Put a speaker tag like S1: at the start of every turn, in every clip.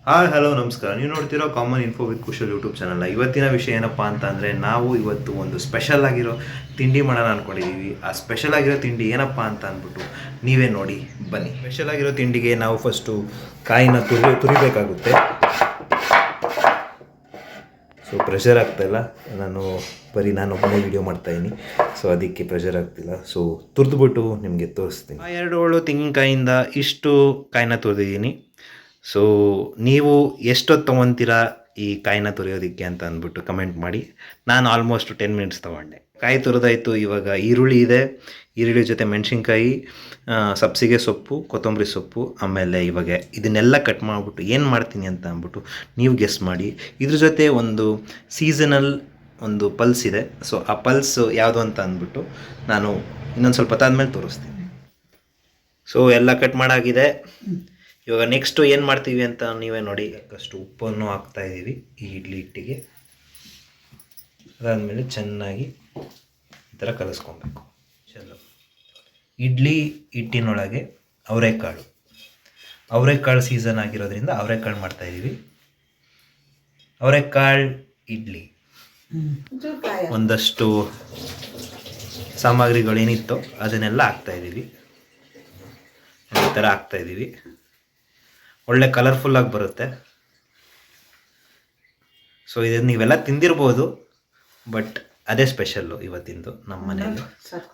S1: Hi hello ನಮಸ್ಕಾರ. ನೀವು ನೋಡ್ತಿರೋ common info with Kushal YouTube ಚಾನಲ್ನ. ಇವತ್ತಿನ ವಿಷಯ ಏನಪ್ಪ ಅಂತ ಅಂದರೆ, ನಾವು ಇವತ್ತು ಒಂದು ಸ್ಪೆಷಲ್ ಆಗಿರೋ ತಿಂಡಿ ಮಾಡೋಣ ಅಂದ್ಕೊಂಡಿದ್ದೀವಿ. ಆ ಸ್ಪೆಷಲ್ ಆಗಿರೋ ತಿಂಡಿ ಏನಪ್ಪ ಅಂತ ಅಂದ್ಬಿಟ್ಟು ನೀವೇ ನೋಡಿ ಬನ್ನಿ. ಸ್ಪೆಷಲ್ ಆಗಿರೋ ತಿಂಡಿಗೆ ನಾವು ಫಸ್ಟು ಕಾಯಿನ ತುರಿಬೇಕಾಗುತ್ತೆ. ಸೊ ಪ್ರೆಷರ್ ಆಗ್ತಾಯಿಲ್ಲ, ನಾನು ಒಬ್ಬನೇ ವೀಡಿಯೋ ಮಾಡ್ತಾಯಿದ್ದೀನಿ. ಸೊ ಅದಕ್ಕೆ ಪ್ರೆಷರ್ ಆಗ್ತಿಲ್ಲ. ಸೊ ತುರಿದ್ಬಿಟ್ಟು ನಿಮಗೆ ತೋರಿಸ್ತೀನಿ. 2 ಹೋಳು ತೆಂಗಿನಕಾಯಿಂದ ಇಷ್ಟು ಕಾಯಿನ ತುರಿದಿದ್ದೀನಿ. ಸೊ ನೀವು ಎಷ್ಟೊತ್ತು ತೊಗೊತೀರಾ ಈ ಕಾಯಿನ ತುರಿಯೋದಕ್ಕೆ ಅಂತ ಅಂದ್ಬಿಟ್ಟು ಕಮೆಂಟ್ ಮಾಡಿ. ನಾನು ಆಲ್ಮೋಸ್ಟ್ 10 ಮಿನಿಟ್ಸ್ ತೊಗೊಂಡೆ. ಕಾಯಿ ತುರಿದಾಯಿತು. ಇವಾಗ ಈರುಳ್ಳಿ ಇದೆ, ಈರುಳ್ಳಿ ಜೊತೆ ಮೆಣಸಿನ್ಕಾಯಿ, ಸಬ್ಸಿಗೆ ಸೊಪ್ಪು, ಕೊತ್ತಂಬರಿ ಸೊಪ್ಪು, ಆಮೇಲೆ ಇವಾಗ ಇದನ್ನೆಲ್ಲ ಕಟ್ ಮಾಡಿಬಿಟ್ಟು ಏನು ಮಾಡ್ತೀನಿ ಅಂತ ಅಂದ್ಬಿಟ್ಟು ನೀವು ಗೆಸ್ ಮಾಡಿ. ಇದ್ರ ಜೊತೆ ಒಂದು ಸೀಸನಲ್ ಒಂದು ಪಲ್ಸ್ ಇದೆ. ಸೊ ಆ ಪಲ್ಸ್ ಯಾವುದು ಅಂತ ಅಂದ್ಬಿಟ್ಟು ನಾನು ಇನ್ನೊಂದು ಸ್ವಲ್ಪ ಹೊತ್ತಾದ್ಮೇಲೆ ತೋರಿಸ್ತೀನಿ. ಸೊ ಎಲ್ಲ ಕಟ್ ಮಾಡಾಗಿದೆ. ಇವಾಗ ನೆಕ್ಸ್ಟು ಏನು ಮಾಡ್ತೀವಿ ಅಂತ ನೀವೇ ನೋಡಿ. ಅಷ್ಟು ಉಪ್ಪನ್ನು ಹಾಕ್ತಾಯಿದ್ದೀವಿ ಈ ಇಡ್ಲಿ ಹಿಟ್ಟಿಗೆ. ಅದಾದಮೇಲೆ ಚೆನ್ನಾಗಿ ಈ ಥರ ಕಲಿಸ್ಕೊಬೇಕು. ಇಡ್ಲಿ ಹಿಟ್ಟಿನೊಳಗೆ ಅವರೆಕಾಳು ಸೀಸನ್ ಆಗಿರೋದ್ರಿಂದ ಅವರೆಕಾಳು ಮಾಡ್ತಾಯಿದ್ದೀವಿ. ಅವರೆಕಾಳು ಇಡ್ಲಿ ಒಂದಷ್ಟು ಸಾಮಗ್ರಿಗಳೇನಿತ್ತೋ ಅದನ್ನೆಲ್ಲ ಹಾಕ್ತಾಯಿದ್ದೀವಿ. ಈ ಥರ ಹಾಕ್ತಾಯಿದ್ದೀವಿ. ಒಳ್ಳೆ ಕಲರ್ಫುಲ್ಲಾಗಿ ಬರುತ್ತೆ. ಸೊ ಇದನ್ನು ನೀವೆಲ್ಲ ತಿಂದಿರ್ಬೋದು, ಬಟ್ ಅದೇ ಸ್ಪೆಷಲ್ಲು ಇವತ್ತಿಂದು ನಮ್ಮ ಮನೆಯಲ್ಲಿ.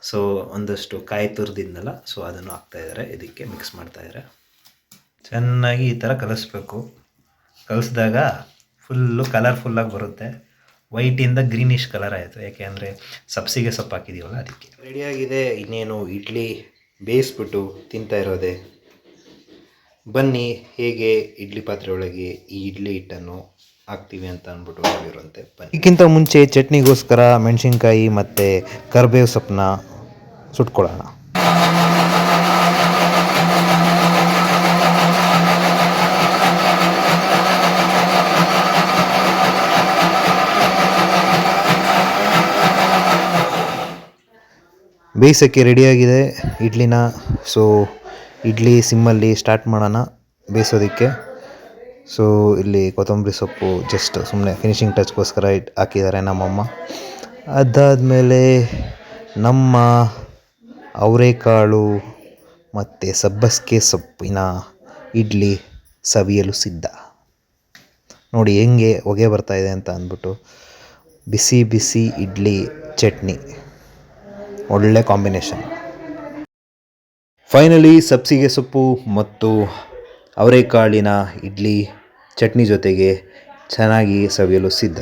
S1: ಸೊ ಒಂದಷ್ಟು ಕಾಯಿ ತುರಿದಿದ್ನಲ್ಲ, ಸೊ ಅದನ್ನು ಹಾಕ್ತಾಯಿದ್ದಾರೆ, ಇದಕ್ಕೆ ಮಿಕ್ಸ್ ಮಾಡ್ತಾಯಿದ್ದಾರೆ. ಚೆನ್ನಾಗಿ ಈ ಥರ ಕಲಿಸ್ಬೇಕು. ಕಲಿಸಿದಾಗ ಫುಲ್ಲು ಕಲರ್ಫುಲ್ಲಾಗಿ ಬರುತ್ತೆ. ವೈಟಿಂದ ಗ್ರೀನಿಶ್ ಕಲರ್ ಆಯಿತು, ಯಾಕೆ ಅಂದರೆ ಸಬ್ಸಿಗೆ ಸೊಪ್ಪು ಹಾಕಿದ್ದೀವಲ್ಲ ಅದಕ್ಕೆ. ರೆಡಿಯಾಗಿದೆ. ಇನ್ನೇನು ಇಡ್ಲಿ ಬೇಯಿಸ್ಬಿಟ್ಟು ತಿಂತಾ ಇರೋದೆ. ಬನ್ನಿ ಹೇಗೆ ಇಡ್ಲಿ ಪಾತ್ರೆ ಒಳಗೆ ಈ ಇಡ್ಲಿ ಹಿಟ್ಟನ್ನು ಹಾಕ್ತೀವಿ ಅಂತ ಅಂದ್ಬಿಟ್ಟು ನೋಡಿರುವಂತೆ ಬನ್ನಿ. ಇದಕ್ಕಿಂತ ಮುಂಚೆ ಚಟ್ನಿಗೋಸ್ಕರ ಮೆಣಸಿನ್ಕಾಯಿ ಮತ್ತು ಕರಿಬೇವು ಸೊಪ್ಪನ್ನ ಸುಟ್ಕೊಳ್ಳೋಣ. ಬೇಯಿಸೋಕ್ಕೆ ರೆಡಿಯಾಗಿದೆ ಇಡ್ಲಿನ. ಸೊ ಇಡ್ಲಿ ಸಿಮ್ಮಲ್ಲಿ ಸ್ಟಾರ್ಟ್ ಮಾಡೋಣ ಬೇಯಿಸೋದಕ್ಕೆ. ಸೊ ಇಲ್ಲಿ ಕೊತ್ತಂಬರಿ ಸೊಪ್ಪು ಜಸ್ಟ್ ಸುಮ್ಮನೆ ಫಿನಿಶಿಂಗ್ ಟಚ್ಗೋಸ್ಕರ ಹಾಕಿದ್ದಾರೆ ನಮ್ಮಮ್ಮ. ಅದಾದಮೇಲೆ ನಮ್ಮ ಅವರೆಕಾಳು ಮತ್ತು ಸಬ್ಬಸಿಗೆ ಸೊಪ್ಪಿನ ಇಡ್ಲಿ ಸವಿಯಲು ಸಿದ್ಧ. ನೋಡಿ ಹೆಂಗೆ ಹೊಗೆ ಬರ್ತಾಯಿದೆ ಅಂತ ಅಂದ್ಬಿಟ್ಟು. ಬಿಸಿ ಬಿಸಿ ಇಡ್ಲಿ ಚಟ್ನಿ, ಒಳ್ಳೆ ಕಾಂಬಿನೇಷನ್. ಫೈನಲಿ ಸಬ್ಸಿಗೆ ಸೊಪ್ಪು ಮತ್ತು ಅವರೆಕಾಳಿನ ಇಡ್ಲಿ ಚಟ್ನಿ ಜೊತೆಗೆ ಚೆನ್ನಾಗಿ ಸವಿಯಲು ಸಿದ್ಧ.